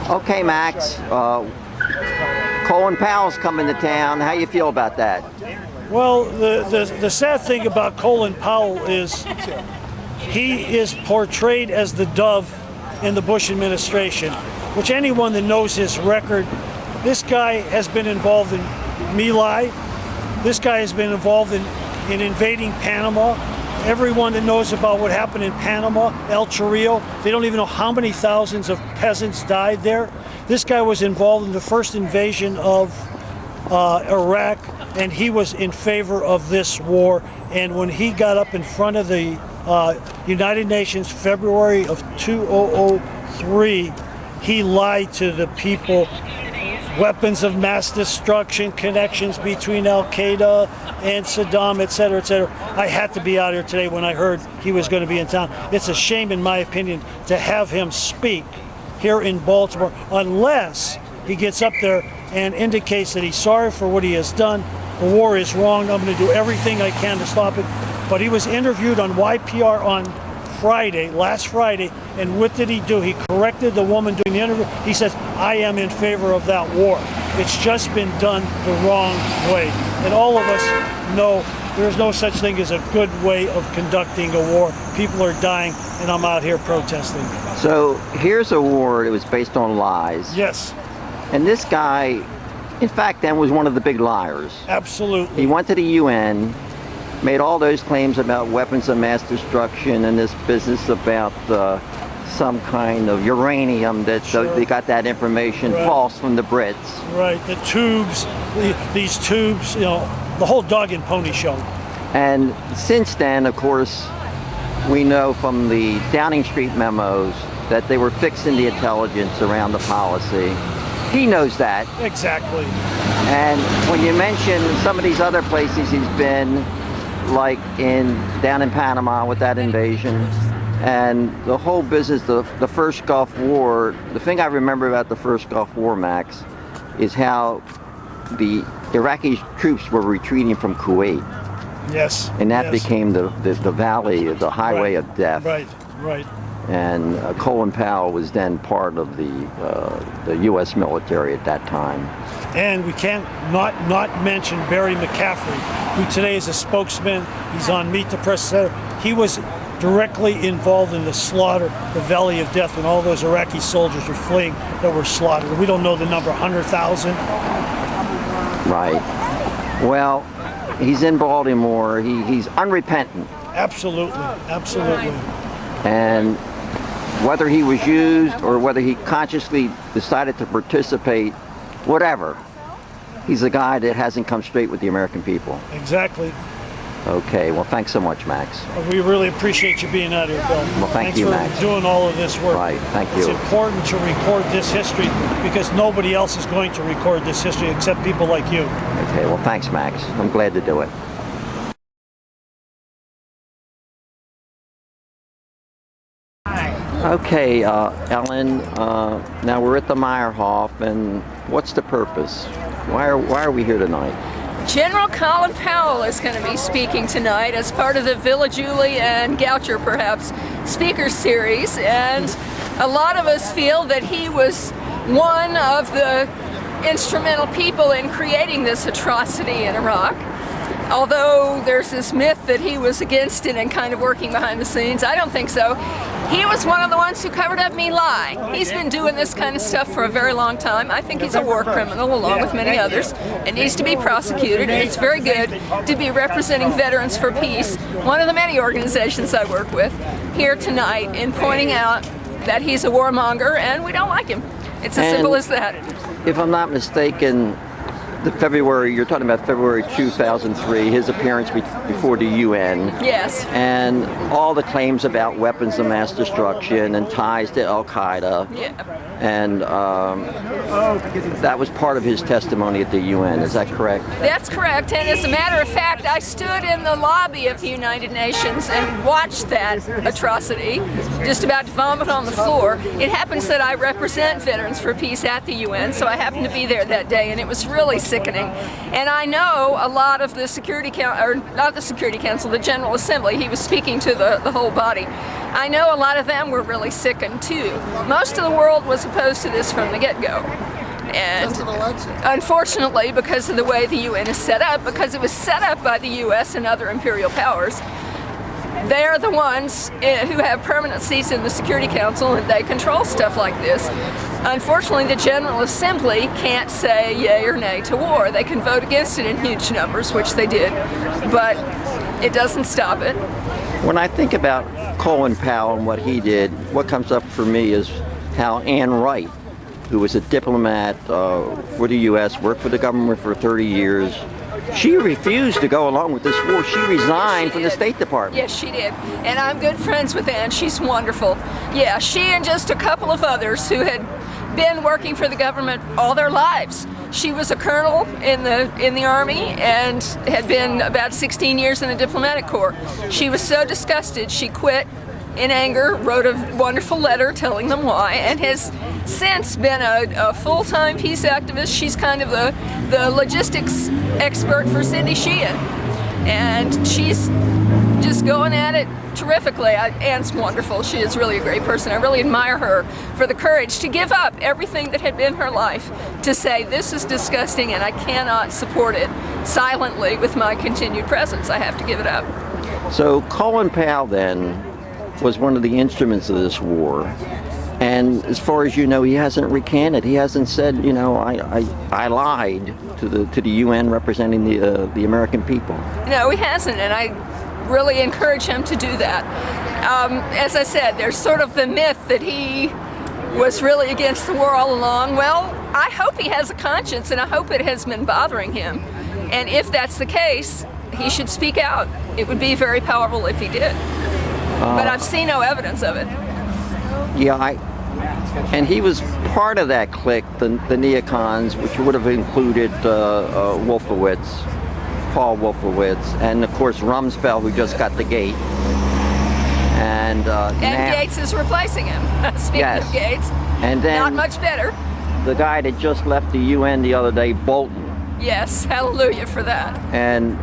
Okay, Max. Colin Powell's coming to town. How you feel about that? Well, the sad thing about Colin Powell is he is portrayed as the dove in the Bush administration, which anyone that knows his record, this guy has been involved in My Lai. This guy has been involved in invading Panama. Everyone that knows about what happened in Panama, El Chorrillo, they don't even know how many thousands of peasants died there. This guy was involved in the first invasion of Iraq, and he was in favor of this war. And when he got up in front of the United Nations, February of 2003, he lied to the people. Weapons of mass destruction, connections between Al-Qaeda and Saddam, et cetera, et cetera. I had to be out here today when I heard he was going to be in town. It's a shame, in my opinion, to have him speak here in Baltimore unless he gets up there and indicates that he's sorry for what he has done. The war is wrong. I'm going to do everything I can to stop it. But he was interviewed on YPR on Friday, last Friday, and what did he do? He corrected the woman doing the interview. He says, I am in favor of that war. It's just been done the wrong way. And all of us know there's no such thing as a good way of conducting a war. People are dying, and I'm out here protesting. So here's a war that was based on lies. Yes. And this guy, in fact, then was one of the big liars. Absolutely. He went to the UN, made all those claims about weapons of mass destruction and this business about some kind of uranium that they got that information false from the Brits. Right, the tubes, these tubes, you know, the whole dog and pony show. And since then, of course, we know from the Downing Street memos that they were fixing the intelligence around the policy. He knows that. Exactly. And when you mention some of these other places he's been, like down in Panama with that invasion, and the whole business, the first Gulf War, the thing I remember about the first Gulf War, Max, is how the Iraqi troops were retreating from Kuwait. Yes. And that became the valley, the highway of death. Right, right. And Colin Powell was then part of the U.S. military at that time. And we can't not mention Barry McCaffrey, who today is a spokesman. He's on Meet the Press Center. He was directly involved in the slaughter, the Valley of Death, when all those Iraqi soldiers were fleeing that were slaughtered. We don't know the number, 100,000. Right. Well, he's in Baltimore. He's unrepentant. Absolutely, absolutely. And whether he was used or whether he consciously decided to participate, whatever, he's a guy that hasn't come straight with the American people. Exactly. Okay, well, thanks so much, Max. We really appreciate you being out here, Bill. Well, thanks you, Max. for doing all of this work. Right, thank you. It's important to record this history because nobody else is going to record this history except people like you. Okay, well, thanks, Max. I'm glad to do it. Okay, Ellen, now we're at the Meyerhoff, and what's the purpose? Why are we here tonight? General Colin Powell is going to be speaking tonight as part of the Villa Julie and Goucher, perhaps, speaker series, and a lot of us feel that he was one of the instrumental people in creating this atrocity in Iraq. Although there's this myth that he was against it and kind of working behind the scenes, I don't think so. He was one of the ones who covered up My Lai. He's been doing this kind of stuff for a very long time. I think he's a war criminal along with many others. It needs to be prosecuted, and it's very good to be representing Veterans for Peace, one of the many organizations I work with, here tonight in pointing out that he's a warmonger and we don't like him. It's as simple as that. If I'm not mistaken, you're talking about February 2003, his appearance before the UN. Yes. And all the claims about weapons of mass destruction and ties to Al-Qaeda. Yeah. And that was part of his testimony at the UN, is that correct? That's correct, and as a matter of fact, I stood in the lobby of the United Nations and watched that atrocity, just about to vomit on the floor. It happens that I represent Veterans for Peace at the UN, so I happened to be there that day, and it was really sickening. And I know a lot of the Security Council, or not the Security Council, the General Assembly, he was speaking to the whole body. I know a lot of them were really sickened too. Most of the world was opposed to this from the get-go. And unfortunately, because of the way the UN is set up, because it was set up by the US and other imperial powers, they're the ones who have permanent seats in the Security Council, and they control stuff like this. Unfortunately, the General Assembly can't say yay or nay to war. They can vote against it in huge numbers, which they did, but it doesn't stop it. When I think about Colin Powell and what he did, what comes up for me is how Ann Wright, who was a diplomat for the U.S., worked for the government for 30 years, she refused to go along with this war. She resigned from the State Department. Yes, she did. And I'm good friends with Ann. She's wonderful. Yeah, she and just a couple of others who had been working for the government all their lives. She was a colonel in the Army and had been about 16 years in the diplomatic corps. She was so disgusted, she quit in anger, wrote a wonderful letter telling them why, and has since been a full-time peace activist. She's kind of the logistics expert for Cindy Sheehan, and she's just going at it terrifically. Ann's wonderful. She is really a great person. I really admire her for the courage to give up everything that had been her life to say, this is disgusting and I cannot support it silently with my continued presence. I have to give it up. So Colin Powell then was one of the instruments of this war, and as far as you know, he hasn't recanted. He hasn't said, you know, I lied to the UN representing the American people. No, he hasn't, and I really encourage him to do that. As I said, there's sort of the myth that he was really against the war all along. Well, I hope he has a conscience, and I hope it has been bothering him. And if that's the case, he should speak out. It would be very powerful if he did. But I've seen no evidence of it. Yeah, and he was part of that clique, the neocons, which would have included Wolfowitz, Paul Wolfowitz, and of course Rumsfeld, who just got the gate. And Gates is replacing him. Speaking of Gates, and then not much better. The guy that just left the UN the other day, Bolton. Yes, hallelujah for that. And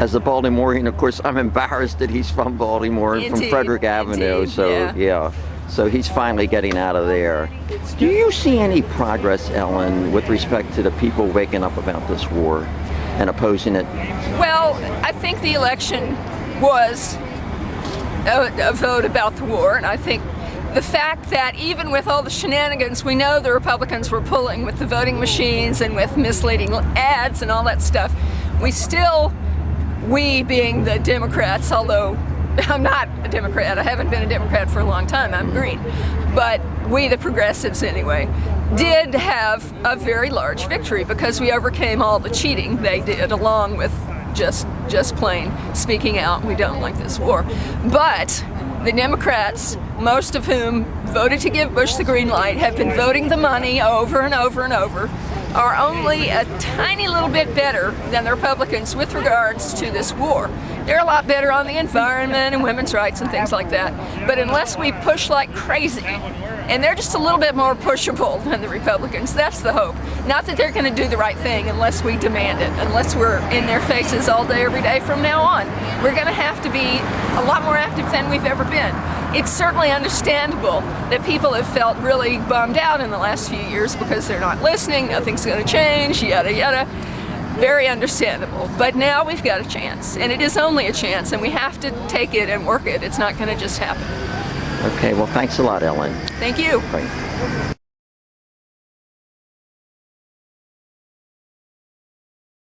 as a Baltimorean, of course, I'm embarrassed that he's from Baltimore and from Frederick Avenue. Indeed, so yeah, so he's finally getting out of there. Do you see any progress, Ellen, with respect to the people waking up about this war and opposing it? Well, I think the election was a vote about the war, and I think the fact that even with all the shenanigans we know the Republicans were pulling with the voting machines and with misleading ads and all that stuff, we being the Democrats, although I'm not a Democrat, I haven't been a Democrat for a long time, I'm green, but we, the progressives anyway, did have a very large victory because we overcame all the cheating they did, along with just plain speaking out, we don't like this war. But the Democrats, most of whom voted to give Bush the green light, have been voting the money over and over and over, are only a tiny little bit better than the Republicans with regards to this war. They're a lot better on the environment and women's rights and things like that. But unless we push like crazy, and they're just a little bit more pushable than the Republicans, that's the hope. Not that they're going to do the right thing unless we demand it, unless we're in their faces all day, every day from now on. We're going to have to be a lot more active than we've ever been. It's certainly understandable that people have felt really bummed out in the last few years because they're not listening, nothing's going to change, yada yada. Very understandable. But now we've got a chance, and it is only a chance, and we have to take it and work it. It's not going to just happen. Okay, well, thanks a lot, Ellen. Thank you. Bye.